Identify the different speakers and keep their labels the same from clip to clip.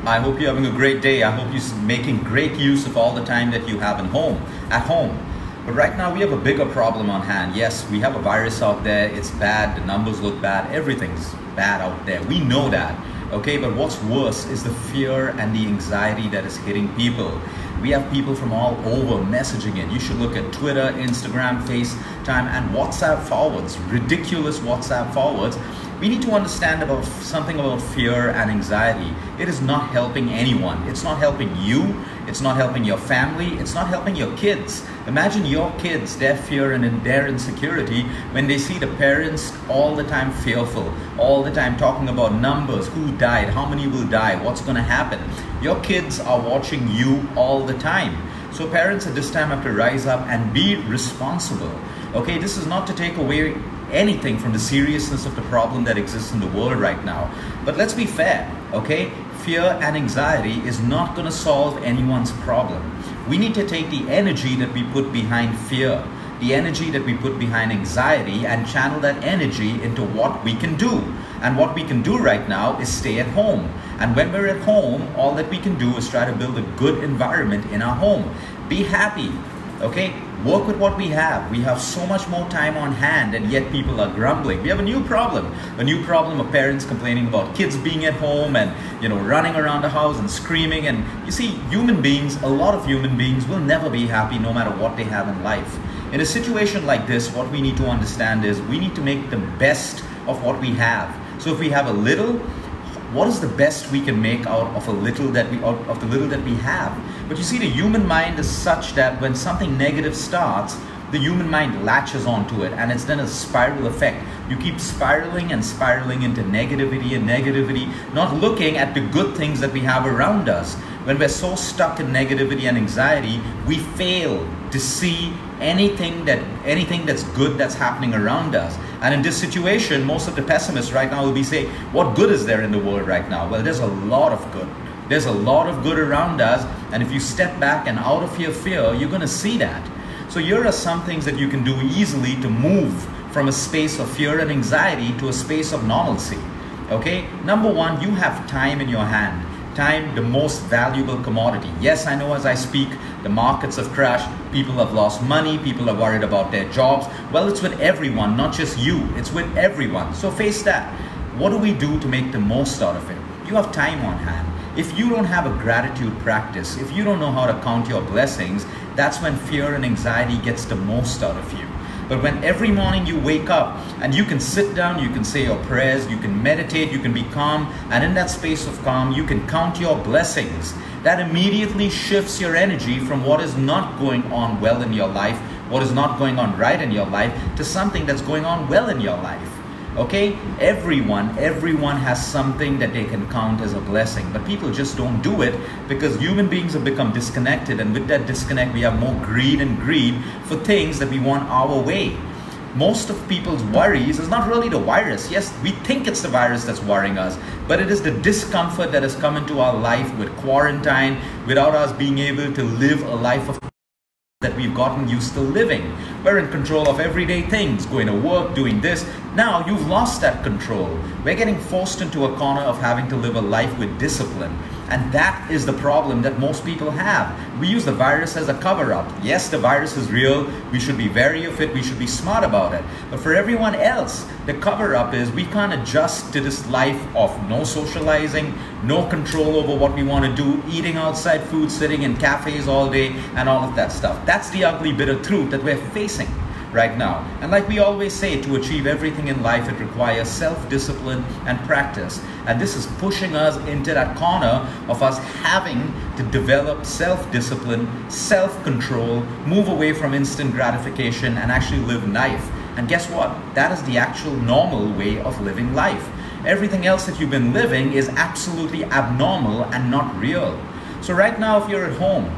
Speaker 1: I hope you're having a great day. I hope you're making great use of all the time that you have at home. But right now we have a bigger problem on hand. Yes, we have a virus out there. It's bad. The numbers look bad. Everything's bad out there. We know that. Okay, but what's worse is the fear and the anxiety that is hitting people. We have people from all over messaging it. You should look at Twitter, Instagram, FaceTime, and WhatsApp forwards, ridiculous WhatsApp forwards. We need to understand about something about fear and anxiety. It is not helping anyone. It's not helping you. It's not helping your family. It's not helping your kids. Imagine your kids, their fear and their insecurity when they see the parents all the time fearful, all the time talking about numbers, who died, how many will die, what's going to happen. Your kids are watching you all the time. So parents at this time have to rise up and be responsible. Okay, this is not to take away anything from the seriousness of the problem that exists in the world right now. But let's be fair, okay? Fear and anxiety is not going to solve anyone's problem. We need to take the energy that we put behind fear, the energy that we put behind anxiety, and channel that energy into what we can do. And what we can do right now is stay at home. And when we're at home, all that we can do is try to build a good environment in our home. Be happy, okay? Work with what we have. We have so much more time on hand, and yet people are grumbling. We have a new problem of parents complaining about kids being at home and running around the house and screaming. And you see, human beings, a lot of human beings will never be happy no matter what they have in life. In a situation like this, what we need to understand is we need to make the best of what we have. So if we have a little, what is the best we can make out of the little that we have? But you see, the human mind is such that when something negative starts, the human mind latches onto it, and it's then a spiral effect. You keep spiraling and spiraling into negativity and negativity, not looking at the good things that we have around us. When we're so stuck in negativity and anxiety, we fail to see anything that's good that's happening around us. And in this situation, most of the pessimists right now will be saying, what good is there in the world right now? Well, there's a lot of good. There's a lot of good around us, and if you step back and out of your fear, you're going to see that. So here are some things that you can do easily to move from a space of fear and anxiety to a space of normalcy. Okay? Number one, you have time in your hand. Time, the most valuable commodity. Yes, I know as I speak, the markets have crashed, people have lost money, people are worried about their jobs. Well, it's with everyone, not just you. It's with everyone. So face that. What do we do to make the most out of it? You have time on hand. If you don't have a gratitude practice, if you don't know how to count your blessings, that's when fear and anxiety gets the most out of you. But when every morning you wake up and you can sit down, you can say your prayers, you can meditate, you can be calm, and in that space of calm, you can count your blessings. That immediately shifts your energy from what is not going on well in your life, what is not going on right in your life, to something that's going on well in your life. Okay? Everyone has something that they can count as a blessing, but people just don't do it because human beings have become disconnected, and with that disconnect we have more greed for things that we want our way. Most of people's worries is not really the virus. Yes, we think it's the virus that's worrying us, but it is the discomfort that has come into our life with quarantine, without us being able to live a life of that we've gotten used to living. We're in control of everyday things, going to work, doing this. Now you've lost that control. We're getting forced into a corner of having to live a life with discipline. And that is the problem that most people have. We use the virus as a cover-up. Yes, the virus is real. We should be wary of it. We should be smart about it. But for everyone else, the cover-up is we can't adjust to this life of no socializing, no control over what we want to do, eating outside food, sitting in cafes all day, and all of that stuff. That's the ugly bitter truth that we're facing right now. And like we always say, to achieve everything in life, it requires self-discipline and practice. And this is pushing us into that corner of us having to develop self-discipline, self-control, move away from instant gratification, and actually live life. And guess what? That is the actual normal way of living life. Everything else that you've been living is absolutely abnormal and not real. So right now, if you're at home,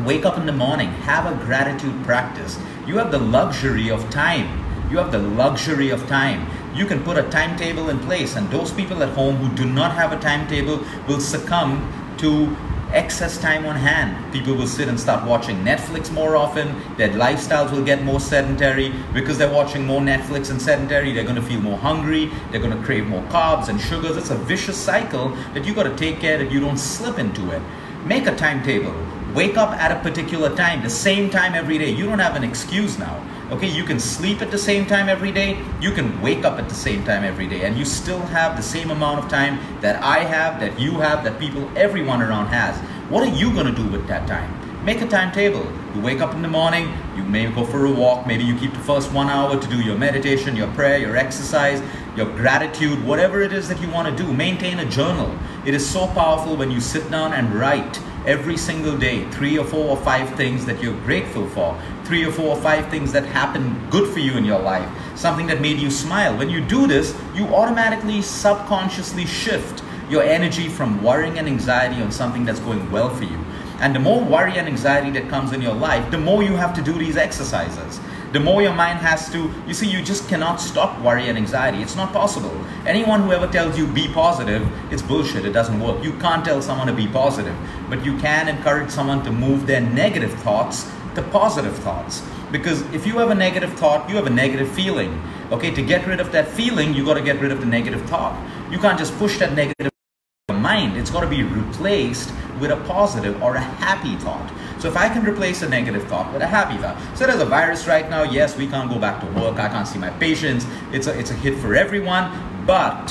Speaker 1: wake up in the morning, have a gratitude practice. You have the luxury of time. You have the luxury of time. You can put a timetable in place, and those people at home who do not have a timetable will succumb to excess time on hand. People will sit and start watching Netflix more often. Their lifestyles will get more sedentary. Because they're watching more Netflix and sedentary, they're going to feel more hungry. They're going to crave more carbs and sugars. It's a vicious cycle that you got to take care that you don't slip into it. Make a timetable. Wake up at a particular time, the same time every day. You don't have an excuse now. Okay, you can sleep at the same time every day. You can wake up at the same time every day, and you still have the same amount of time that I have, that you have, that people, everyone around has. What are you going to do with that time? Make a timetable. You wake up in the morning, you may go for a walk, maybe you keep the first 1 hour to do your meditation, your prayer, your exercise, your gratitude, whatever it is that you want to do. Maintain a journal. It is so powerful when you sit down and write every single day 3 or 4 or 5 things that you're grateful for, 3 or 4 or 5 things that happened good for you in your life, something that made you smile. When you do this, you automatically subconsciously shift your energy from worrying and anxiety on something that's going well for you. And the more worry and anxiety that comes in your life, the more you have to do these exercises. The more your mind has to, you see, you just cannot stop worry and anxiety. It's not possible. Anyone who ever tells you be positive, it's bullshit. It doesn't work. You can't tell someone to be positive, but you can encourage someone to move their negative thoughts to positive thoughts. Because if you have a negative thought, you have a negative feeling. Okay, to get rid of that feeling, you got to get rid of the negative thought. You can't just push that negative mind. It's got to be replaced with a positive or a happy thought. So if I can replace a negative thought with a happy thought. So there's a virus right now. Yes, we can't go back to work. I can't see my patients. It's a hit for everyone. But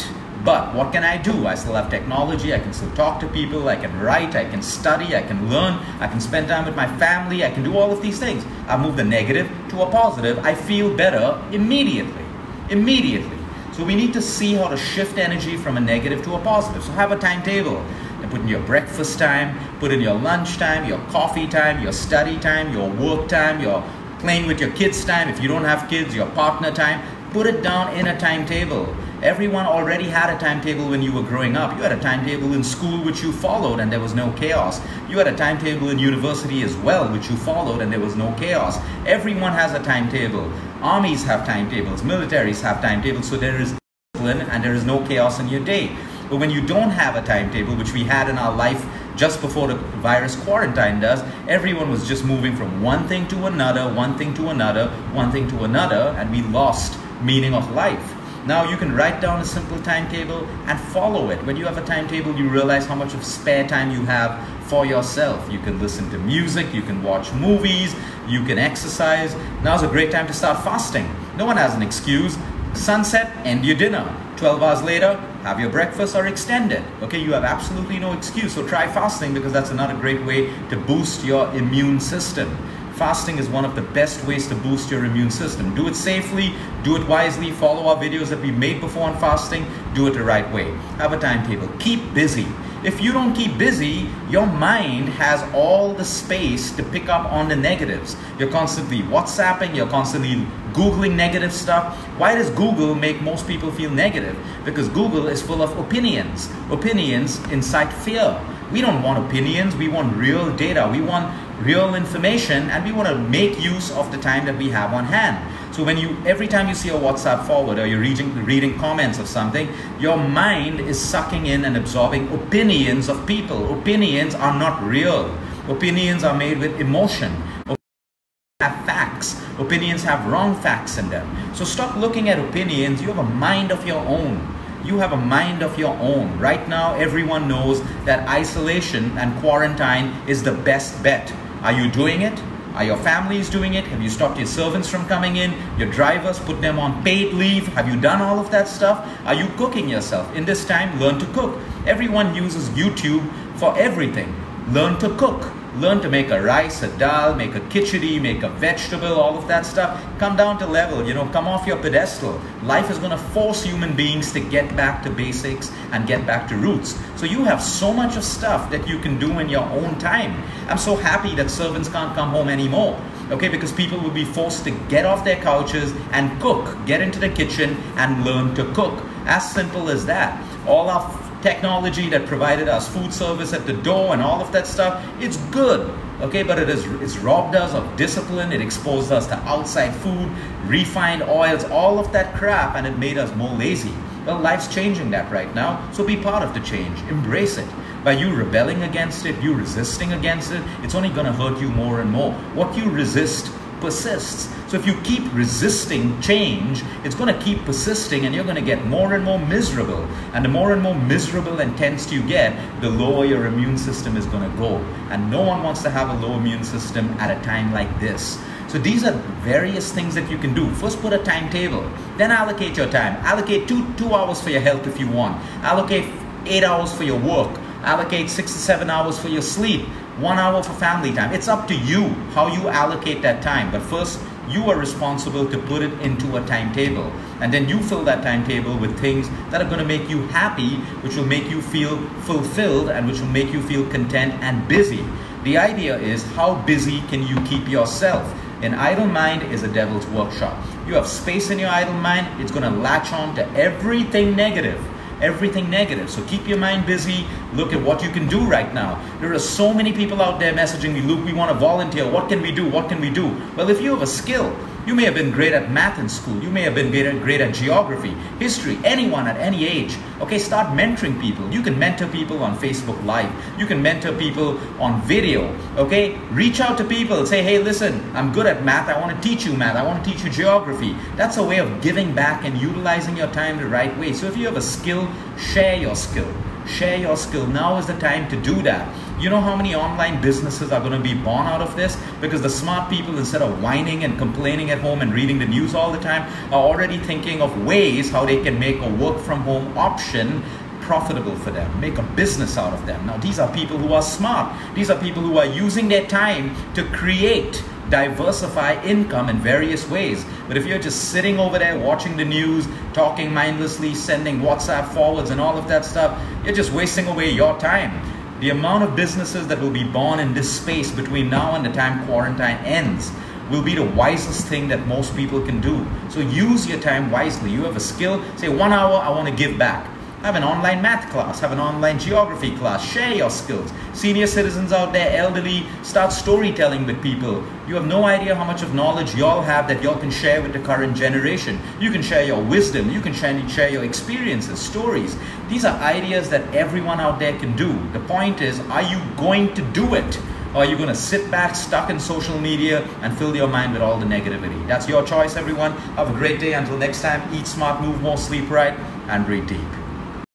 Speaker 1: what can I do? I still have technology. I can still talk to people. I can write. I can study. I can learn. I can spend time with my family. I can do all of these things. I move the negative to a positive. I feel better immediately. Immediately. So we need to see how to shift energy from a negative to a positive. So have a timetable and put in your breakfast time, put in your lunch time, your coffee time, your study time, your work time, your playing with your kids time. If you don't have kids, your partner time. Put it down in a timetable. Everyone already had a timetable when you were growing up. You had a timetable in school which you followed and there was no chaos. You had a timetable in university as well which you followed and there was no chaos. Everyone has a timetable. Armies have timetables, militaries have timetables, so there is discipline and there is no chaos in your day. But when you don't have a timetable, which we had in our life just before the virus quarantine does, everyone was just moving from one thing to another, one thing to another, one thing to another, and we lost meaning of life. Now you can write down a simple timetable and follow it. When you have a timetable, you realize how much of spare time you have for yourself. You can listen to music, you can watch movies, you can exercise. Now's a great time to start fasting. No one has an excuse. Sunset, end your dinner. 12 hours later, have your breakfast or extend it. Okay, you have absolutely no excuse. So try fasting because that's another great way to boost your immune system. Fasting is one of the best ways to boost your immune system. Do it safely, do it wisely, follow our videos that we made before on fasting, do it the right way. Have a timetable, keep busy. If you don't keep busy, your mind has all the space to pick up on the negatives. You're constantly WhatsApping, you're constantly Googling negative stuff. Why does Google make most people feel negative? Because Google is full of opinions. Opinions incite fear. We don't want opinions, we want real data. We want real information and we want to make use of the time that we have on hand. So when every time you see a WhatsApp forward or you're reading comments of something, your mind is sucking in and absorbing opinions of people. Opinions are not real. Opinions are made with emotion. Opinions have facts. Opinions have wrong facts in them. So stop looking at opinions. You have a mind of your own. You have a mind of your own. Right now, everyone knows that isolation and quarantine is the best bet. Are you doing it? Are your families doing it? Have you stopped your servants from coming in? Your drivers, put them on paid leave? Have you done all of that stuff? Are you cooking yourself? In this time, learn to cook. Everyone uses YouTube for everything. Learn to cook. Learn to make a rice, a dal, make a khichdi, make a vegetable, all of that stuff. Come down to level, come off your pedestal. Life is going to force human beings to get back to basics and get back to roots. So you have so much of stuff that you can do in your own time. I'm so happy that servants can't come home anymore. Okay, because people will be forced to get off their couches and cook, get into the kitchen and learn to cook. As simple as that. All our technology that provided us food service at the door and all of that stuff, it's good, okay, but it's robbed us of discipline. It exposed us to outside food, refined oils, all of that crap, and it made us more lazy. Well, life's changing that right now, so be part of the change. Embrace it. By you rebelling against it, you resisting against it, it's only going to hurt you more and more. What you resist persists. So if you keep resisting change, it's going to keep persisting, and you're going to get more and more miserable. And the more and more miserable and tensed you get, the lower your immune system is going to go. And no one wants to have a low immune system at a time like this. So these are various things that you can do. First, put a timetable. Then allocate your time. Allocate two hours for your health if you want. Allocate 8 hours for your work. Allocate 6 to 7 hours for your sleep. 1 hour for family time. It's up to you how you allocate that time. But first, you are responsible to put it into a timetable. And then you fill that timetable with things that are going to make you happy, which will make you feel fulfilled, and which will make you feel content and busy. The idea is, how busy can you keep yourself? An idle mind is a devil's workshop. You have space in your idle mind, it's going to latch on to everything negative. Everything negative. So keep your mind busy. Look at what you can do right now. There are so many people out there messaging me, Luke, we want to volunteer. What can we do? What can we do? Well, if you have a skill, you may have been great at math in school. You may have been great at geography, history, anyone at any age. Okay, start mentoring people. You can mentor people on Facebook Live. You can mentor people on video. Okay, reach out to people. Say, hey, listen, I'm good at math. I want to teach you math. I want to teach you geography. That's a way of giving back and utilizing your time the right way. So if you have a skill, share your skill. Share your skill. Now is the time to do that. You know how many online businesses are going to be born out of this? Because the smart people, instead of whining and complaining at home and reading the news all the time, are already thinking of ways how they can make a work from home option profitable for them, make a business out of them. Now, these are people who are smart. These are people who are using their time to create, diversify income in various ways. But if you're just sitting over there watching the news, talking mindlessly, sending WhatsApp forwards and all of that stuff, you're just wasting away your time. The amount of businesses that will be born in this space between now and the time quarantine ends will be the wisest thing that most people can do. So use your time wisely. You have a skill, say 1 hour, I want to give back. Have an online math class, have an online geography class, share your skills. Senior citizens out there, elderly, start storytelling with people. You have no idea how much of knowledge y'all have that y'all can share with the current generation. You can share your wisdom, you can share your experiences, stories. These are ideas that everyone out there can do. The point is, are you going to do it? Or are you going to sit back, stuck in social media, and fill your mind with all the negativity? That's your choice, everyone. Have a great day. Until next time, eat smart, move more, sleep right, and breathe deep.